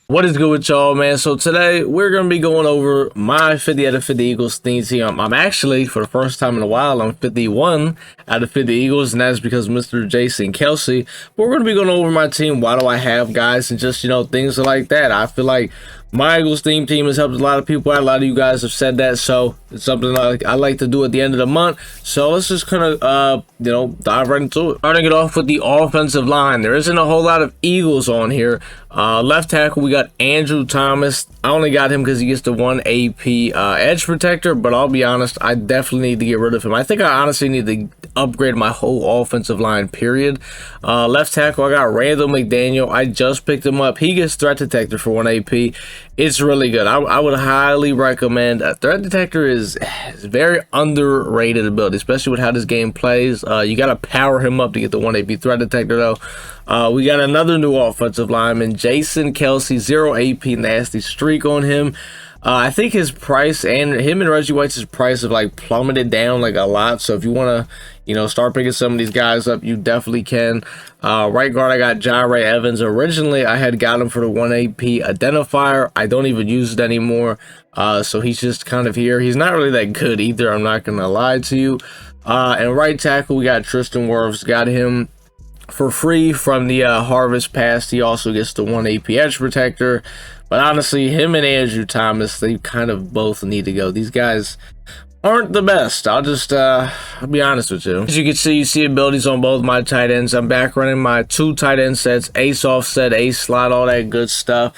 What is good with y'all, man? So today we're going to be going over my 50 out of 50 Eagles theme team. I'm actually, for the first time in a while, I'm 51 out of 50 Eagles, and that's because Mr. Jason Kelsey. But we're going to be going over my team. Why do I have guys and just, things like that. I feel like my Eagles theme team has helped a lot of people out. A lot of you guys have said that, so it's something I like to do at the end of the month. So let's just kind of, dive right into it. Starting it off with the offensive line. There isn't a whole lot of Eagles on here. Left tackle, we got Andrew Thomas. I only got him because he gets the 1 AP edge protector, but I'll be honest, I definitely need to get rid of him. I think I honestly need to upgrade my whole offensive line, period. Left tackle, I got Randall McDaniel. I just picked him up. He gets threat detector for 1 AP. It's really good. I would highly recommend. A threat detector is very underrated ability, especially with how this game plays. You got to power him up to get the 1 AP threat detector, though. We got another new offensive lineman, Jason Kelsey, 0 AP nasty streak on him. I think his price and him and Reggie White's price have like plummeted down like a lot. So if you want to, start picking some of these guys up, you definitely can. Right guard, I got Jahray Evans. Originally, I had got him for the 1 AP identifier. I don't even use it anymore. So he's just kind of here. He's not really that good either. I'm not going to lie to you. And right tackle, we got Tristan Wirfs. Got him for free from the Harvest Pass. He also gets the 1 AP edge protector. But honestly, him and Andrew Thomas, they kind of both need to go. These guys aren't the best. I'll be honest with you. As you can see, you see abilities on both my tight ends. I'm back running my 2 tight end sets, ace offset, ace slot, all that good stuff.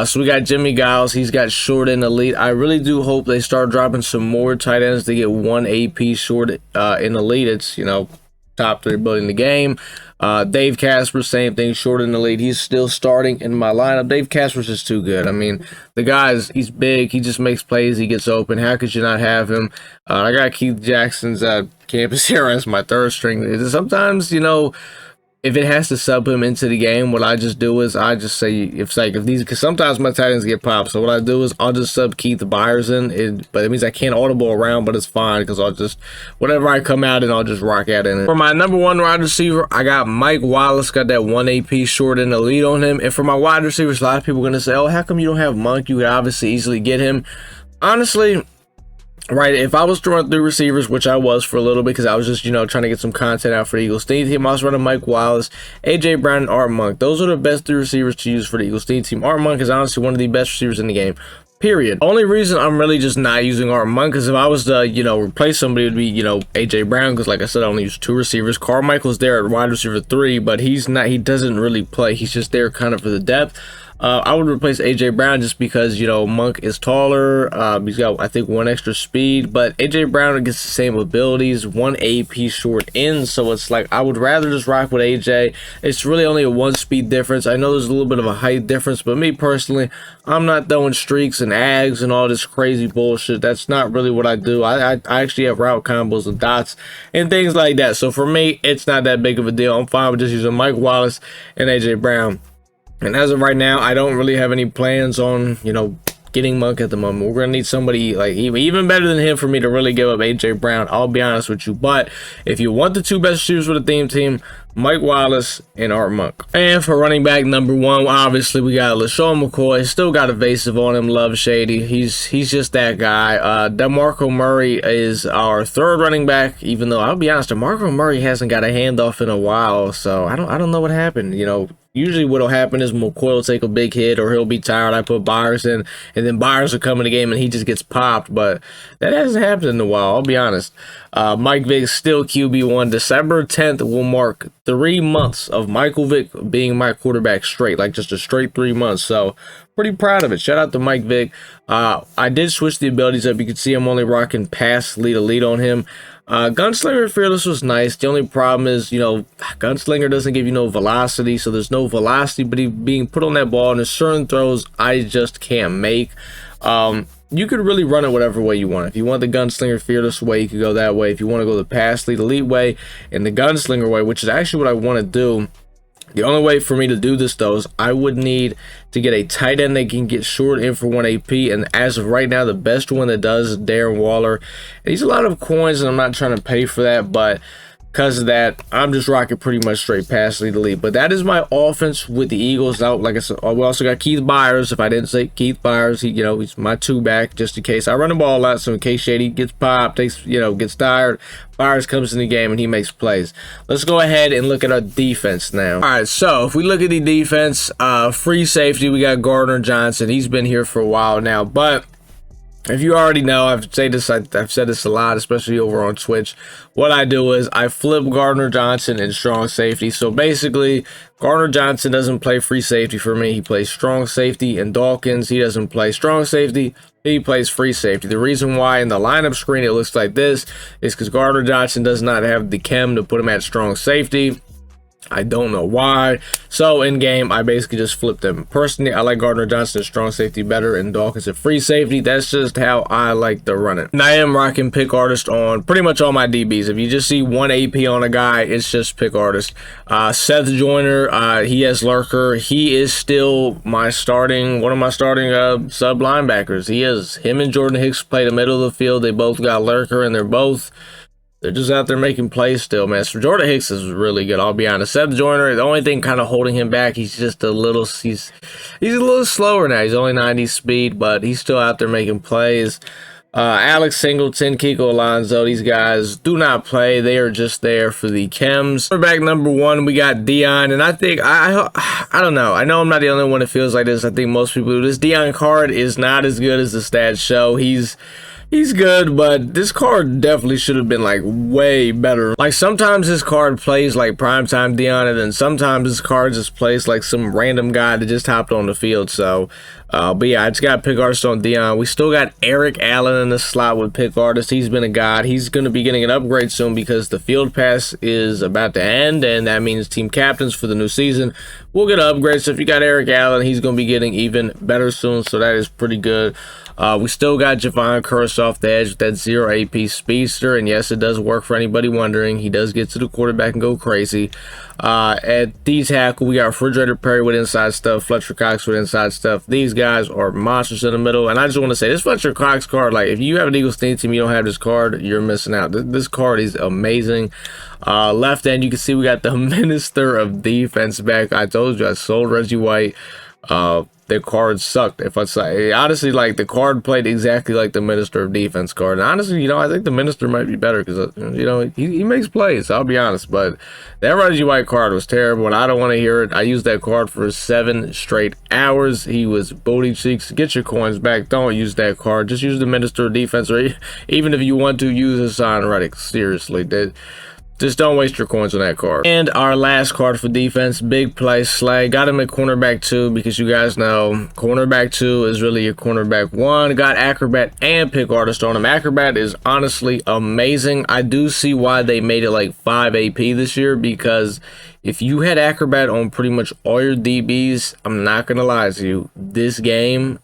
So we got Jimmy Giles. He's got short and elite. I really do hope they start dropping some more tight ends to get 1 AP short in elite. It's, top 3 ability in the game. Dave Casper, same thing, short in the lead. He's still starting in my lineup. Dave Casper's just too good. I mean, the guy's, he's big. He just makes plays. He gets open. How could you not have him? I got Keith Jackson's campus here as my 3rd string. Sometimes, if it has to sub him into the game, what I just do is I just say, because sometimes my tight ends get popped. So what I do is I'll just sub Keith Byers in, but it means I can't audible around, but it's fine because I'll just, whatever I come out and I'll just rock out in it. For my number 1 wide receiver, I got Mike Wallace, got that 1 AP short and the lead on him. And for my wide receivers, a lot of people are going to say, oh, how come you don't have Monk? You could obviously easily get him. Honestly, right, if I was throwing 3 receivers, which I was for a little bit because I was just, trying to get some content out for the Eagles team, I was running Mike Wallace, AJ Brown, and Art Monk. Those are the best 3 receivers to use for the Eagles team. Art Monk is honestly one of the best receivers in the game, period. Only reason I'm really just not using Art Monk is if I was to, replace somebody, it would be, AJ Brown, because like I said, I only use 2 receivers. Carmichael's there at wide receiver 3, but he doesn't really play. He's just there kind of for the depth. I would replace AJ Brown just because, Monk is taller. He's got, I think, 1 extra speed, but AJ Brown gets the same abilities, 1 AP short in. So it's like, I would rather just rock with AJ. It's really only a 1 speed difference. I know there's a little bit of a height difference, but me personally, I'm not throwing streaks and ags and all this crazy bullshit. That's not really what I do. I actually have route combos and dots and things like that. So for me, it's not that big of a deal. I'm fine with just using Mike Wallace and AJ Brown. And as of right now, I don't really have any plans on, getting Monk at the moment. We're going to need somebody like even better than him for me to really give up AJ Brown. I'll be honest with you. But if you want the 2 best receivers for the theme team, Mike Wallace and Art Monk. And for running back number 1, obviously we got LaShawn McCoy. Still got evasive on him. Love Shady. He's just that guy. DeMarco Murray is our 3rd running back. Even though I'll be honest, DeMarco Murray hasn't got a handoff in a while. So I don't know what happened. Usually what'll happen is McCoy will take a big hit or he'll be tired. I put Byers in, and then Byers will come in the game and he just gets popped. But that hasn't happened in a while, I'll be honest. Mike Vick still QB1. December 10th will mark 3 months of Michael Vick being my quarterback straight, like just a straight 3 months. So pretty proud of it. Shout out to Mike Vick. I did switch the abilities up. You can see I'm only rocking pass lead elite on him. Gunslinger Fearless was nice. The only problem is, Gunslinger doesn't give you no velocity, so there's no velocity, but he being put on that ball, and there's certain throws I just can't make. You could really run it whatever way you want. If you want the Gunslinger Fearless way, you could go that way. If you want to go the pass lead elite way and the Gunslinger way, which is actually what I want to do, the only way for me to do this, though, is I would need to get a tight end that can get short in for 1 AP. And as of right now, the best one that does is Darren Waller. And he's a lot of coins, and I'm not trying to pay for that. But because of that, I'm just rocking pretty much straight pass lead elite. But that is my offense with the Eagles. Now, like I said, we also got Keith Byers. If I didn't say Keith Byers, he's my 2-back just in case I run the ball a lot. So in case Shady gets popped, gets tired, Byers comes in the game and he makes plays. Let's go ahead and look at our defense now. All right, so if we look at the defense, free safety, we got Gardner Johnson. He's been here for a while now, but if you already know, I've said this a lot, especially over on Twitch. What I do is I flip Gardner Johnson and strong safety. So basically, Gardner Johnson doesn't play free safety for me. He plays strong safety. And Dawkins, he doesn't play strong safety. He plays free safety. The reason why in the lineup screen it looks like this is because Gardner Johnson does not have the chem to put him at strong safety. I don't know why. So in game, I basically just flipped them. Personally, I like Gardner Johnson strong safety better and Dawkins at free safety. That's just how I like to run it. And I am rocking pick artist on pretty much all my DBs. If you just see one AP on a guy, it's just pick artist. Seth Joyner, he has lurker. He is still one of my starting sub linebackers. He is. Him and Jordan Hicks play the middle of the field. They both got lurker, and they're just out there making plays still, man. So Jordan Hicks is really good, I'll be honest. Seth Joyner, the only thing kind of holding him back, he's a little slower now. He's only 90 speed, but he's still out there making plays. Alex Singleton, Kiko Alonso, these guys do not play. They are just there for the chems. Quarterback number 1, we got Dion, and I think, I don't know. I know I'm not the only one that feels like this. I think most people do. This Dion card is not as good as the stats show. He's good, but this card definitely should have been like way better. Like sometimes this card plays like primetime Dion, and then sometimes this card just plays like some random guy that just hopped on the field. So, but yeah, I just got pick artist on Dion. We still got Eric Allen in the slot with pick artist. He's been a god. He's going to be getting an upgrade soon because the field pass is about to end, and that means team captains for the new season will get an upgrade. So if you got Eric Allen, he's going to be getting even better soon. So that is pretty good. We still got Javon Curse off the edge with that 0 AP speedster, and yes, it does work for anybody wondering. He does get to the quarterback and go crazy. At D tackle, we got Refrigerator Perry with inside stuff, Fletcher Cox with inside stuff. These guys are monsters in the middle, and I just want to say, this Fletcher Cox card, like, if you have an Eagles team, you don't have this card, you're missing out. This card is amazing. Left end, you can see we got the Minister of Defense back. I told you, I sold Reggie White. The card sucked. If I say honestly, like the card played exactly like the Minister of Defense card. And honestly, I think the Minister might be better because he makes plays. I'll be honest, but that Reggie White card was terrible, and I don't want to hear it. I used that card for 7 straight hours. He was booty cheeks. Get your coins back. Don't use that card. Just use the Minister of Defense, or even if you want to use Hassan Reddick. Seriously, just don't waste your coins on that card. And our last card for defense, big play Slay. Got him at cornerback 2 because you guys know cornerback 2 is really your cornerback 1. Got Acrobat and pick artist on him. Acrobat is honestly amazing. I do see why they made it like 5 AP this year, because if you had Acrobat on pretty much all your DBs, I'm not going to lie to you, this game,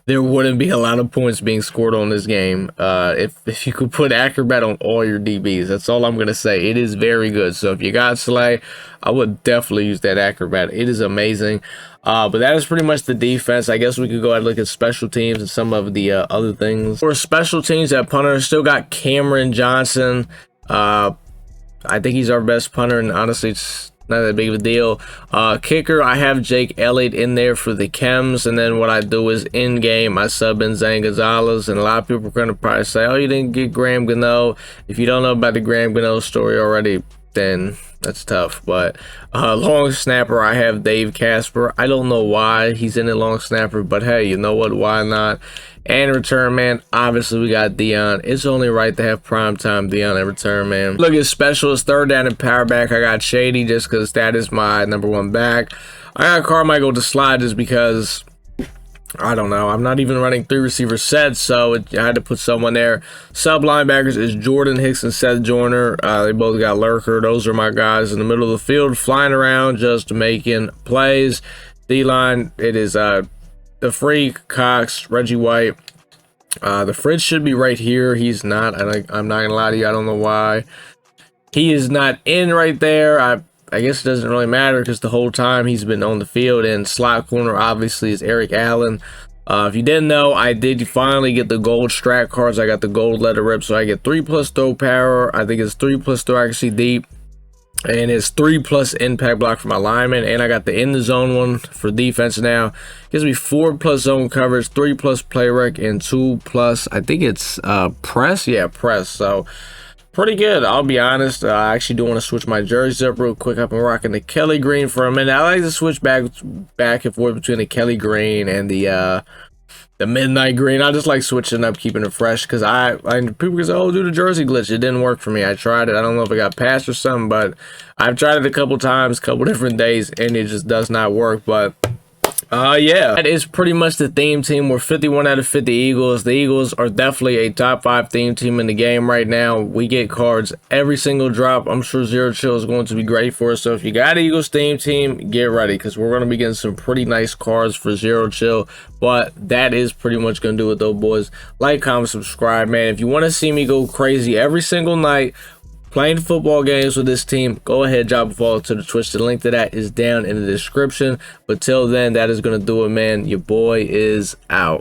there wouldn't be a lot of points being scored on this game if you could put Acrobat on all your DBs. That's all I'm gonna say. It is very good. So if you got Slay, I would definitely use that Acrobat. It is amazing. But that is pretty much the defense. I guess we could go ahead and look at special teams and some of the other things. For special teams at punter, still got Cameron Johnson. I think he's our best punter, and honestly, it's not that big of a deal. Kicker, I have Jake Elliott in there for the chems, and then what I do is in game I sub in Zane Gonzalez, and a lot of people are going to probably say, oh, you didn't get Graham Gano. If you don't know about the Graham Gano story already, then that's tough. But long snapper, I have Dave Casper. I don't know why he's in the long snapper, but hey, you know what, why not? And return man, obviously we got Dion. It's only right to have primetime Dion at return man. Look at specialist, third down and power back. I got Shady just because that is my number 1 back. I got Carmichael to slide just because, I don't know, I'm not even running 3 receiver sets, so I had to put someone there. Sub linebackers is Jordan Hicks and Seth Joyner. They both got lurker. Those are my guys in the middle of the field, flying around just making plays. D-line, it is the Freak, Cox, Reggie White. The Fridge should be right here. He's not. I'm not gonna lie to you. I don't know why he is not in right there. I guess it doesn't really matter because the whole time he's been on the field. And slot corner obviously is Eric Allen. If you didn't know, I did finally get the gold strat cards. I got the gold letter rip, so I get 3+ throw power. I think it's 3+ throw accuracy deep, and it's 3+ impact block for my lineman. And I got the in the zone one for defense now. Gives me 4+ zone coverage, 3+ play rec, and 2+, I think it's press. Yeah, press. So pretty good, I'll be honest. I actually do want to switch my jersey up real quick. I've been rocking the Kelly green for a minute. I like to switch back and forth between the Kelly green and the midnight green. I just like switching up, keeping it fresh, because I people can say, oh, do the jersey glitch. It didn't work for me. I tried it. I don't know if it got passed or something, but I've tried it a couple times, couple different days, and it just does not work. But yeah, that is pretty much the theme team. We're 51 out of 50 Eagles. The Eagles are definitely a top 5 theme team in the game right now. We get cards every single drop. I'm sure Zero Chill is going to be great for us. So if you got an Eagles theme team, get ready, because we're going to be getting some pretty nice cards for Zero Chill. But that is pretty much going to do it though, boys. Like, comment, subscribe, man. If you want to see me go crazy every single night playing football games with this team, go ahead, drop a follow to the Twitch. The link to that is down in the description. But till then, that is going to do it, man. Your boy is out.